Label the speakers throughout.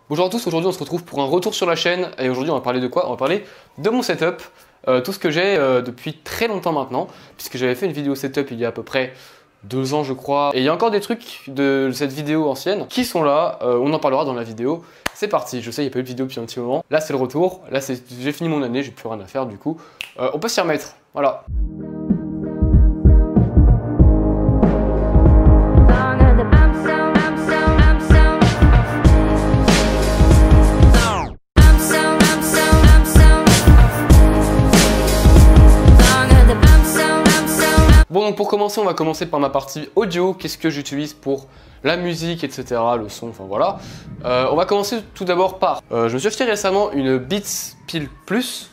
Speaker 1: Bonjour à tous, aujourd'hui on se retrouve pour un retour sur la chaîne et aujourd'hui on va parler de quoi? On va parler de mon setup, tout ce que j'ai depuis très longtemps maintenant, puisque j'avais fait une vidéo setup il y a à peu près 2 ans je crois, et il y a encore des trucs de cette vidéo ancienne qui sont là, on en parlera dans la vidéo. C'est parti, je sais il n'y a pas eu de vidéo depuis un petit moment, là c'est le retour, là j'ai fini mon année, j'ai plus rien à faire du coup, on peut s'y remettre, voilà. Bon, donc pour commencer, on va commencer par ma partie audio. Qu'est-ce que j'utilise pour la musique, etc., le son, enfin voilà. On va commencer tout d'abord par... je me suis acheté récemment une Beats Pill Plus.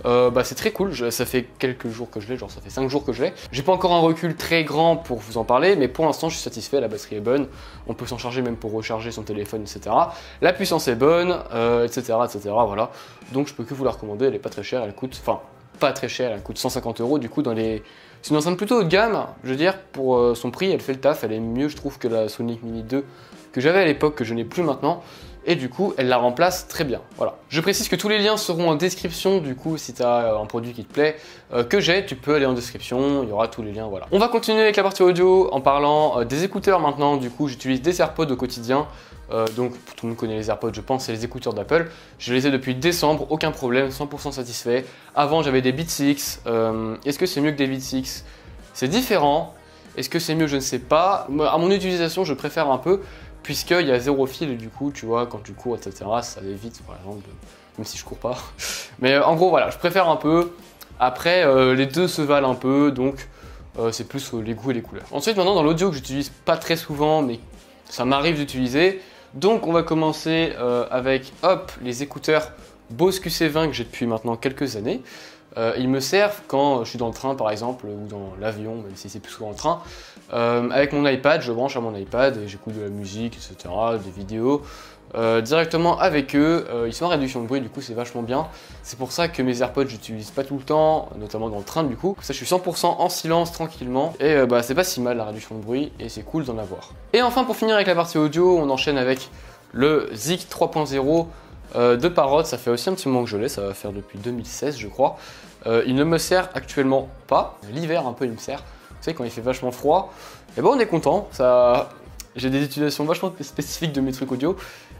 Speaker 1: C'est très cool, ça fait quelques jours que je l'ai, genre ça fait 5 jours que je l'ai. J'ai pas encore un recul très grand pour vous en parler, mais pour l'instant je suis satisfait, la batterie est bonne. On peut s'en charger même pour recharger son téléphone, etc. La puissance est bonne, etc., voilà. Donc je peux que vous la recommander, elle est pas très chère, elle coûte... Enfin, pas très chère, elle coûte 150 € du coup dans les... C'est une enceinte plutôt haut de gamme, je veux dire, pour son prix, elle fait le taf, elle est mieux je trouve que la Sony Mini 2 que j'avais à l'époque, que je n'ai plus maintenant. Et du coup, elle la remplace très bien, voilà. Je précise que tous les liens seront en description, du coup, si tu as un produit qui te plaît, que j'ai, tu peux aller en description, il y aura tous les liens, voilà. On va continuer avec la partie audio en parlant des écouteurs maintenant, du coup, j'utilise des AirPods au quotidien. Donc tout le monde connaît les AirPods je pense, c'est les écouteurs d'Apple. Je les ai depuis décembre, aucun problème, 100% satisfait. Avant j'avais des Beats X, est-ce que c'est mieux que des Beats X? C'est différent, est-ce que c'est mieux? Je ne sais pas. À mon utilisation je préfère un peu, puisqu'il y a zéro fil et du coup tu vois quand tu cours etc ça évite par exemple, même si je cours pas. Mais en gros voilà, je préfère un peu. Après les deux se valent un peu, donc c'est plus les goûts et les couleurs. Ensuite maintenant dans l'audio que j'utilise pas très souvent mais ça m'arrive d'utiliser. Donc on va commencer avec hop, les écouteurs Bose QC20 que j'ai depuis maintenant quelques années. Ils me servent quand je suis dans le train par exemple ou dans l'avion, même si c'est plus souvent le train. Avec mon iPad, je branche à mon iPad et j'écoute de la musique, etc., des vidéos. Directement avec eux, ils sont en réduction de bruit, du coup c'est vachement bien. C'est pour ça que mes AirPods j'utilise pas tout le temps, notamment dans le train du coup. Comme ça je suis 100% en silence, tranquillement. Et c'est pas si mal la réduction de bruit et c'est cool d'en avoir. Et enfin pour finir avec la partie audio, on enchaîne avec le ZIC 3.0 de Parrot. Ça fait aussi un petit moment que je l'ai, ça va faire depuis 2016 je crois. Il ne me sert actuellement pas, l'hiver un peu il me sert. Vous savez quand il fait vachement froid, et bon on est content, ça... J'ai des utilisations vachement spécifiques de mes trucs audio.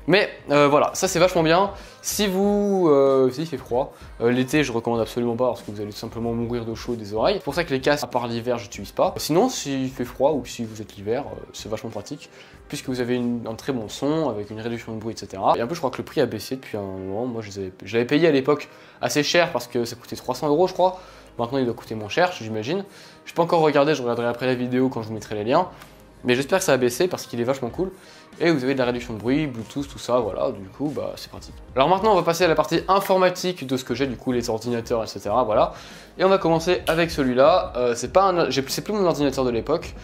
Speaker 1: Mais voilà, ça c'est vachement bien. Si il fait froid, l'été je recommande absolument pas parce que vous allez tout simplement mourir de chaud des oreilles. C'est pour ça que les casques, à part l'hiver, j'utilise pas. Sinon, s'il fait froid ou si vous êtes l'hiver, c'est vachement pratique puisque vous avez un très bon son avec une réduction de bruit, etc. Et un peu, je crois que le prix a baissé depuis un moment. Moi, je l'avais payé à l'époque assez cher parce que ça coûtait 300 € je crois. Maintenant, il doit coûter moins cher, j'imagine. Je peux encore regarder, je regarderai après la vidéo quand je vous mettrai les liens. Mais j'espère que ça a baissé parce qu'il est vachement cool. Et vous avez de la réduction de bruit, Bluetooth, tout ça, voilà, du coup, c'est pratique. Alors maintenant, on va passer à la partie informatique de ce que j'ai, du coup, les ordinateurs, etc., voilà. Et on va commencer avec celui-là. C'est plus mon ordinateur de l'époque.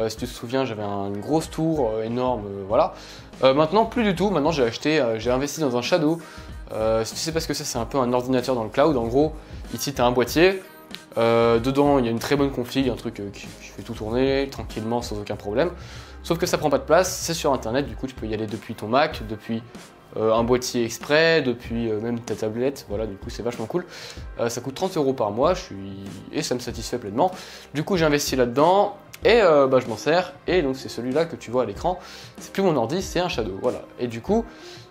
Speaker 1: Si tu te souviens, j'avais une grosse tour énorme, voilà. Maintenant, plus du tout. Maintenant, j'ai investi dans un Shadow. Si tu sais pas ce que c'est un peu un ordinateur dans le cloud. En gros, ici, tu as un boîtier. Dedans il y a une très bonne config, un truc qui fait tout tourner tranquillement sans aucun problème. Sauf que ça prend pas de place, c'est sur internet, du coup tu peux y aller depuis ton Mac, depuis un boîtier exprès, depuis même ta tablette, voilà, du coup c'est vachement cool. Ça coûte 30 € par mois, et ça me satisfait pleinement. Du coup j'ai investi là-dedans et je m'en sers, et donc c'est celui-là que tu vois à l'écran. C'est plus mon ordi, c'est un Shadow, voilà. Et du coup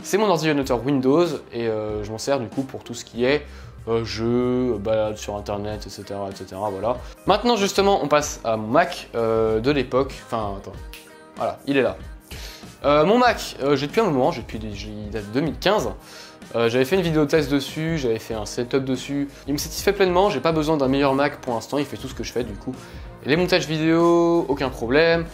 Speaker 1: c'est mon ordinateur Windows et je m'en sers du coup pour tout ce qui est jeux, balade sur internet, etc., voilà. Maintenant justement on passe à mon Mac de l'époque, enfin attends, voilà, il est là. Mon Mac, j'ai depuis un moment, il date de 2015. J'avais fait une vidéo test dessus, j'avais fait un setup dessus. Il me satisfait pleinement, j'ai pas besoin d'un meilleur Mac pour l'instant, il fait tout ce que je fais du coup. Et les montages vidéo, aucun problème.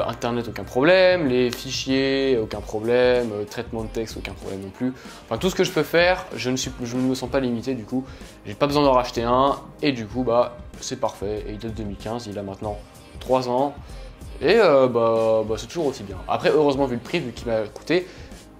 Speaker 1: Internet, aucun problème, les fichiers, aucun problème, traitement de texte, aucun problème non plus. Enfin, tout ce que je peux faire, je ne me sens pas limité du coup. J'ai pas besoin d'en racheter un et du coup, c'est parfait. Et il date de 2015, il a maintenant 3 ans et c'est toujours aussi bien. Après, heureusement, vu le prix, vu qu'il m'a coûté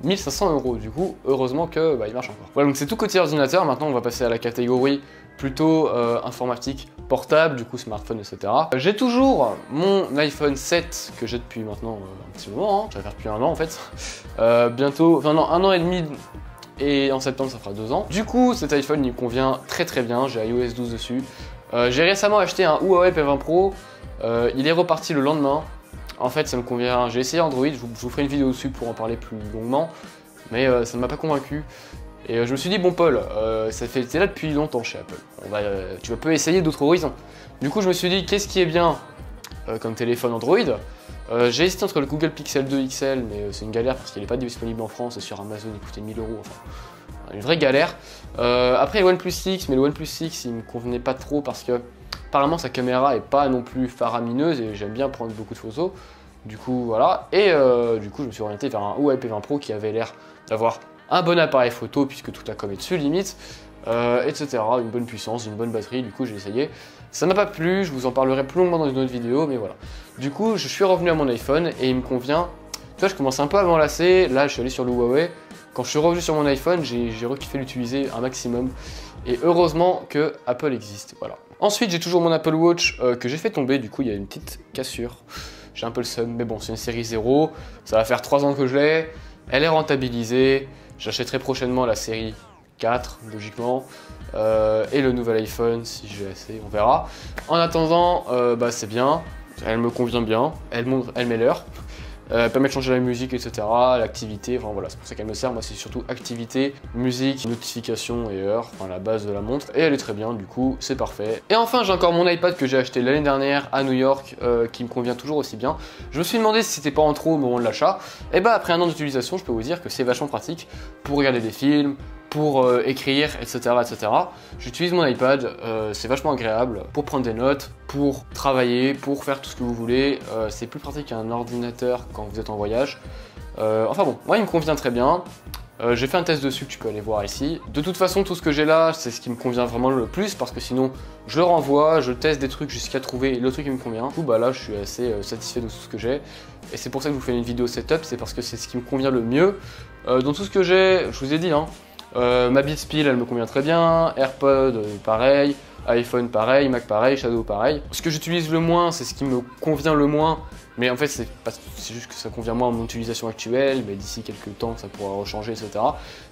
Speaker 1: 1500 €. Du coup, heureusement que il marche encore. Voilà, donc c'est tout côté ordinateur. Maintenant, on va passer à la catégorie plutôt informatique portable, du coup smartphone, etc. J'ai toujours mon iPhone 7 que j'ai depuis maintenant un petit moment, hein. Ça va faire depuis un an en fait. Bientôt, enfin non, un an et demi. Et en septembre, ça fera 2 ans. Du coup, cet iPhone, il me convient très très bien. J'ai iOS 12 dessus. J'ai récemment acheté un Huawei P20 Pro. Il est reparti le lendemain. En fait, ça me convient. J'ai essayé Android. Je vous ferai une vidéo dessus pour en parler plus longuement. Mais ça ne m'a pas convaincu. Et je me suis dit, bon Paul, t'es là depuis longtemps chez Apple. Tu peux essayer d'autres horizons. Du coup, je me suis dit, qu'est-ce qui est bien comme téléphone Android? J'ai hésité entre le Google Pixel 2 XL, mais c'est une galère parce qu'il n'est pas disponible en France et sur Amazon il coûtait 1000 €, enfin une vraie galère. Après le OnePlus 6, mais le OnePlus 6 il me convenait pas trop parce que apparemment sa caméra est pas non plus faramineuse et j'aime bien prendre beaucoup de photos. Du coup voilà, et du coup je me suis orienté vers un Huawei P20 Pro qui avait l'air d'avoir un bon appareil photo puisque toute la com est dessus limite, etc. Une bonne puissance, une bonne batterie, du coup j'ai essayé. Ça m'a pas plu, je vous en parlerai plus longuement dans une autre vidéo, mais voilà. Du coup, je suis revenu à mon iPhone et il me convient. Tu vois, je commence un peu à m'enlacer. Là, je suis allé sur le Huawei. Quand je suis revenu sur mon iPhone, j'ai rekiffé l'utiliser un maximum. Et heureusement que Apple existe, voilà. Ensuite, j'ai toujours mon Apple Watch que j'ai fait tomber. Du coup, il y a une petite cassure. J'ai un peu le seum, mais bon, c'est une série 0. Ça va faire 3 ans que je l'ai. Elle est rentabilisée. J'achèterai prochainement la série 4, logiquement. Et le nouvel iPhone si j'ai assez, on verra. En attendant, c'est bien, elle me convient bien, elle met l'heure, permet de changer la musique, etc. L'activité, enfin voilà, c'est pour ça qu'elle me sert. Moi, c'est surtout activité, musique, notification et heure, enfin la base de la montre. Et elle est très bien, du coup, c'est parfait. Et enfin, j'ai encore mon iPad que j'ai acheté l'année dernière à New York, qui me convient toujours aussi bien. Je me suis demandé si c'était pas en trop au moment de l'achat. Et bah, après un an d'utilisation, je peux vous dire que c'est vachement pratique pour regarder des films, pour écrire, etc. etc. J'utilise mon iPad, c'est vachement agréable pour prendre des notes, pour travailler, pour faire tout ce que vous voulez. C'est plus pratique qu'un ordinateur quand vous êtes en voyage. Enfin bon, moi il me convient très bien. J'ai fait un test dessus que tu peux aller voir ici. De toute façon, tout ce que j'ai là, c'est ce qui me convient vraiment le plus parce que sinon, je le renvoie, je teste des trucs jusqu'à trouver le truc qui me convient. Du coup, bah là, je suis assez satisfait de tout ce que j'ai. Et c'est pour ça que je vous fais une vidéo setup, c'est parce que c'est ce qui me convient le mieux. Dans tout ce que j'ai, je vous ai dit, hein, ma Beats Pill elle me convient très bien, AirPod pareil, iPhone pareil, Mac pareil, Shadow pareil. Ce que j'utilise le moins, c'est ce qui me convient le moins, mais en fait c'est juste que ça convient moins à mon utilisation actuelle, mais d'ici quelques temps ça pourra rechanger, etc.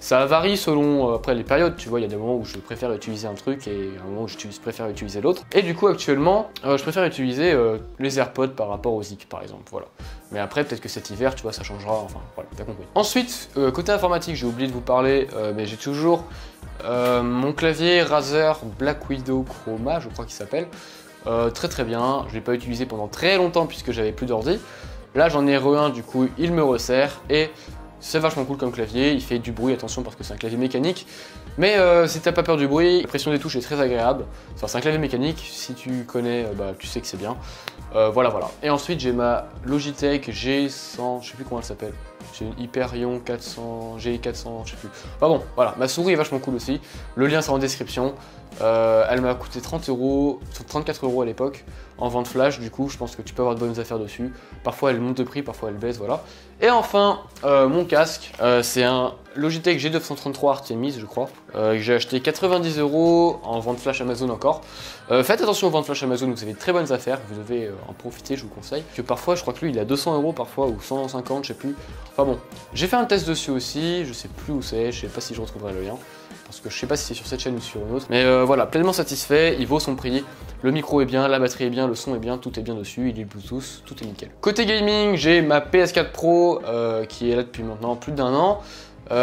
Speaker 1: Ça varie selon après les périodes, tu vois, il y a des moments où je préfère utiliser un truc et un moment où je préfère utiliser l'autre. Et du coup actuellement, je préfère utiliser les AirPods par rapport aux Zik par exemple, voilà. Mais après, peut-être que cet hiver, tu vois, ça changera, enfin, voilà, t'as compris. Ensuite, côté informatique, j'ai oublié de vous parler, mais j'ai toujours mon clavier Razer Black Widow Chroma, je crois qu'il s'appelle. Très très bien, je ne l'ai pas utilisé pendant très longtemps puisque j'avais plus d'ordi. Là, j'en ai un, du coup, il me resserre et c'est vachement cool comme clavier. Il fait du bruit, attention, parce que c'est un clavier mécanique. Mais si t'as pas peur du bruit, la pression des touches est très agréable. Enfin, c'est un clavier mécanique, si tu connais, tu sais que c'est bien. Voilà. Et ensuite, j'ai ma Logitech G100, je sais plus comment elle s'appelle. J'ai une Hyperion 400, G400, je sais plus. Enfin bon, voilà, ma souris est vachement cool aussi. Le lien sera en description. Elle m'a coûté 30 €, 34 € à l'époque, en vente flash. Du coup, je pense que tu peux avoir de bonnes affaires dessus. Parfois, elle monte de prix, parfois elle baisse, voilà. Et enfin, mon casque, c'est un Logitech G933 Artemis, je crois, que j'ai acheté 90 € en vente flash Amazon encore. Faites attention aux ventes flash Amazon, vous avez de très bonnes affaires, vous devez en profiter, je vous conseille. Que parfois, je crois que lui, il a 200 € parfois, ou 150, je sais plus. Enfin bon, j'ai fait un test dessus aussi, je sais plus où c'est, je sais pas si je retrouverai le lien. Parce que je sais pas si c'est sur cette chaîne ou sur une autre. Mais voilà, pleinement satisfait, il vaut son prix. Le micro est bien, la batterie est bien, le son est bien, tout est bien dessus, il est Bluetooth, tout est nickel. Côté gaming, j'ai ma PS4 Pro qui est là depuis maintenant plus d'1 an.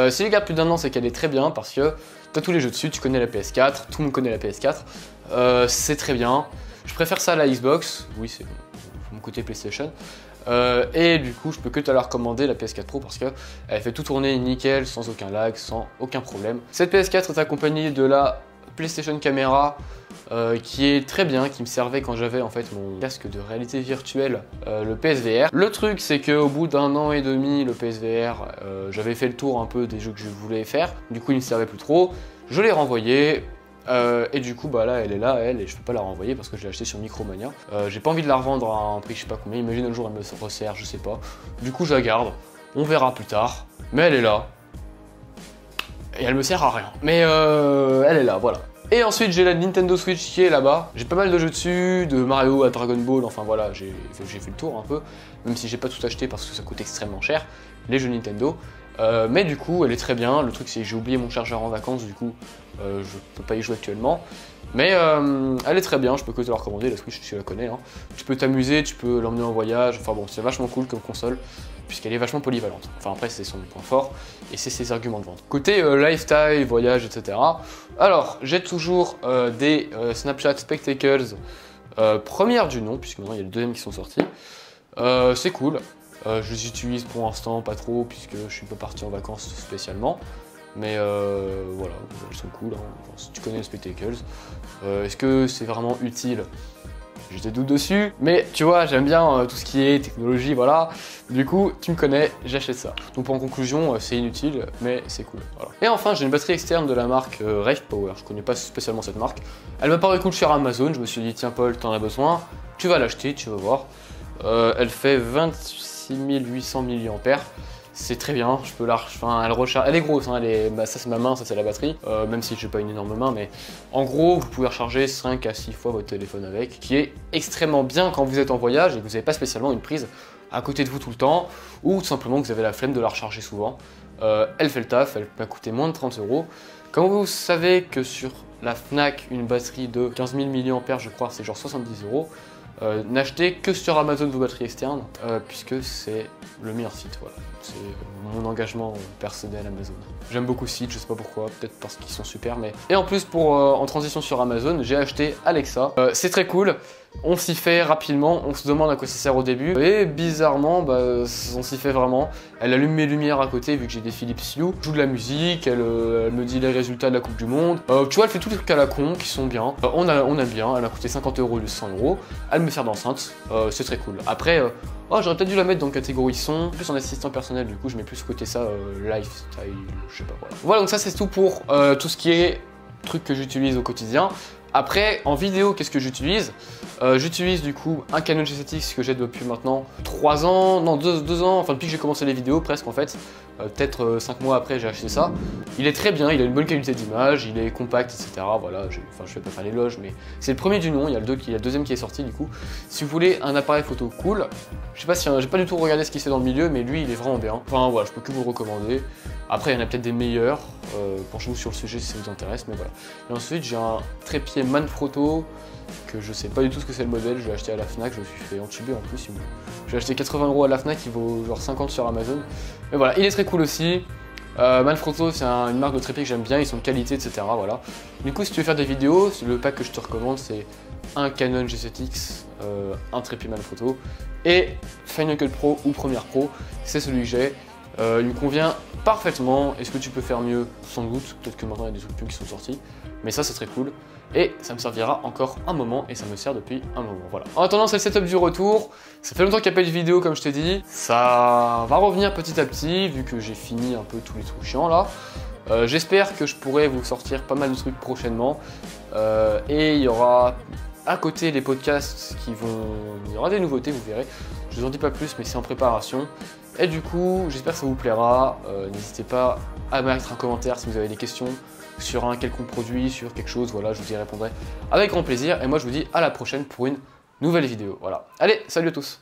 Speaker 1: Si je garde plus d'1 an, c'est qu'elle est très bien parce que tu as tous les jeux dessus, tu connais la PS4, tout le monde connaît la PS4. C'est très bien. Je préfère ça à la Xbox, oui, c'est mon côté PlayStation. Et du coup, je peux que te la recommander, la PS4 Pro, parce qu'elle fait tout tourner nickel, sans aucun lag, sans aucun problème. Cette PS4 est accompagnée de la PlayStation Camera, qui est très bien, qui me servait quand j'avais en fait mon casque de réalité virtuelle, le PSVR. Le truc, c'est qu'au bout d'1 an et demi, le PSVR, j'avais fait le tour un peu des jeux que je voulais faire. Du coup, il ne me servait plus trop. Je l'ai renvoyé. Et du coup bah là elle est là et je peux pas la renvoyer parce que je l'ai acheté sur Micromania. J'ai pas envie de la revendre à un prix je sais pas combien, imagine un jour elle me resserre, je sais pas. Du coup je la garde, on verra plus tard. mais elle est là. Et elle me sert à rien. Mais elle est là, voilà. Et ensuite j'ai la Nintendo Switch qui est là-bas. J'ai pas mal de jeux dessus, de Mario à Dragon Ball, enfin voilà, j'ai fait le tour un peu. Même si j'ai pas tout acheté parce que ça coûte extrêmement cher, les jeux Nintendo. Mais du coup elle est très bien. Le truc c'est que j'ai oublié mon chargeur en vacances, du coup je peux pas y jouer actuellement. Mais elle est très bien, je peux que te la recommander, la Switch tu la connais. Hein. Tu peux t'amuser, tu peux l'emmener en voyage, enfin bon c'est vachement cool comme console. Puisqu'elle est vachement polyvalente. Enfin après c'est son point fort et c'est ses arguments de vente. Côté lifestyle, voyage, etc. Alors j'ai toujours des Snapchat Spectacles première du nom, puisque maintenant il y a les deuxièmes qui sont sortis. C'est cool. Je les utilise pour l'instant pas trop puisque je suis pas parti en vacances spécialement. Mais voilà, elles sont cool. Hein. Enfin, si tu connais les Spectacles. Est-ce que c'est vraiment utile ? J'ai des doutes dessus, mais tu vois, j'aime bien tout ce qui est technologie, voilà. Du coup, tu me connais, j'achète ça. Donc en conclusion, c'est inutile, mais c'est cool. Voilà. Et enfin, j'ai une batterie externe de la marque Rave Power. Je connais pas spécialement cette marque. Elle m'a paru cool sur Amazon. Je me suis dit, tiens Paul, t'en as besoin, tu vas l'acheter, tu vas voir. Elle fait 26 800 mAh. C'est très bien, je peux la enfin, elle recharge, elle est grosse, hein, bah, ça c'est ma main, ça c'est la batterie, même si j'ai pas une énorme main, mais en gros vous pouvez recharger 5 à 6 fois votre téléphone avec, qui est extrêmement bien quand vous êtes en voyage et que vous n'avez pas spécialement une prise à côté de vous tout le temps, ou tout simplement que vous avez la flemme de la recharger souvent. Elle fait le taf, elle m'a coûté moins de 30 €. Comme vous savez que sur la Fnac, une batterie de 15 000 mAh, je crois, c'est genre 70 €. N'achetez que sur Amazon vos batteries externes, puisque c'est le meilleur site, voilà. C'est mon engagement personnel Amazon. J'aime beaucoup ce site, je sais pas pourquoi, peut-être parce qu'ils sont super, mais... Et en plus, en transition sur Amazon, j'ai acheté Alexa. C'est très cool, on s'y fait rapidement, on se demande à quoi ça sert au début, et bizarrement, bah, on s'y fait vraiment. Elle allume mes lumières à côté, vu que j'ai des Philips Hue, joue de la musique, elle me dit les résultats de la Coupe du Monde. Tu vois, elle fait tous les trucs à la con, qui sont bien. On aime bien, elle m'a coûté 50 € au lieu de 100 €. Elle me sert d'enceinte, c'est très cool. Après, j'aurais peut-être dû la mettre dans catégorie son, plus en assistant personnel, du coup je mets plus côté ça, lifestyle, je sais pas quoi. Voilà, donc ça c'est tout pour tout ce qui est trucs que j'utilise au quotidien. Après, en vidéo, qu'est-ce que j'utilise? J'utilise du coup un Canon G7X que j'ai depuis maintenant 3 ans, non 2 ans, enfin depuis que j'ai commencé les vidéos presque en fait. Peut-être 5 mois après j'ai acheté ça. Il est très bien, il a une bonne qualité d'image, il est compact, etc. Voilà, je vais pas faire l'éloge, mais c'est le premier du nom, il y a le deuxième qui est sorti du coup. Si vous voulez un appareil photo cool, je sais pas si j'ai pas du tout regardé ce qui se fait dans le milieu, mais lui il est vraiment bien. Enfin voilà, je peux que vous le recommander. Après il y en a peut-être des meilleurs, penchez-vous sur le sujet si ça vous intéresse, mais voilà. Et ensuite j'ai un trépied Manfrotto que je sais pas du tout ce que c'est le modèle, je l'ai acheté à la Fnac, je me suis fait entuber en plus. J'ai acheté 80 € à la Fnac, il vaut genre 50 sur Amazon. Mais voilà, il est très cool aussi. Manfrotto, c'est une marque de trépied que j'aime bien, ils sont de qualité, etc. Voilà. Du coup, si tu veux faire des vidéos, le pack que je te recommande, c'est un Canon G7X, un trépied Manfrotto et Final Cut Pro ou Premiere Pro, c'est celui que j'ai. Il me convient parfaitement. Est-ce que tu peux faire mieux? Sans doute. Peut-être que maintenant il y a des trucs plus qui sont sortis. Mais ça, c'est très cool. Et ça me servira encore un moment. Et ça me sert depuis un moment. Voilà. En attendant, c'est le setup du retour. Ça fait longtemps qu'il n'y a pas eu de vidéo, comme je t'ai dit. Ça va revenir petit à petit, vu que j'ai fini un peu tous les trucs chiants là. J'espère que je pourrai vous sortir pas mal de trucs prochainement. Et il y aura à côté les podcasts qui vont... Il y aura des nouveautés, vous verrez. Je vous en dis pas plus, mais c'est en préparation. Et du coup, j'espère que ça vous plaira. N'hésitez pas à mettre un commentaire si vous avez des questions sur un quelconque produit, sur quelque chose. Voilà, je vous y répondrai avec grand plaisir. Et moi, je vous dis à la prochaine pour une nouvelle vidéo. Voilà. Allez, salut à tous!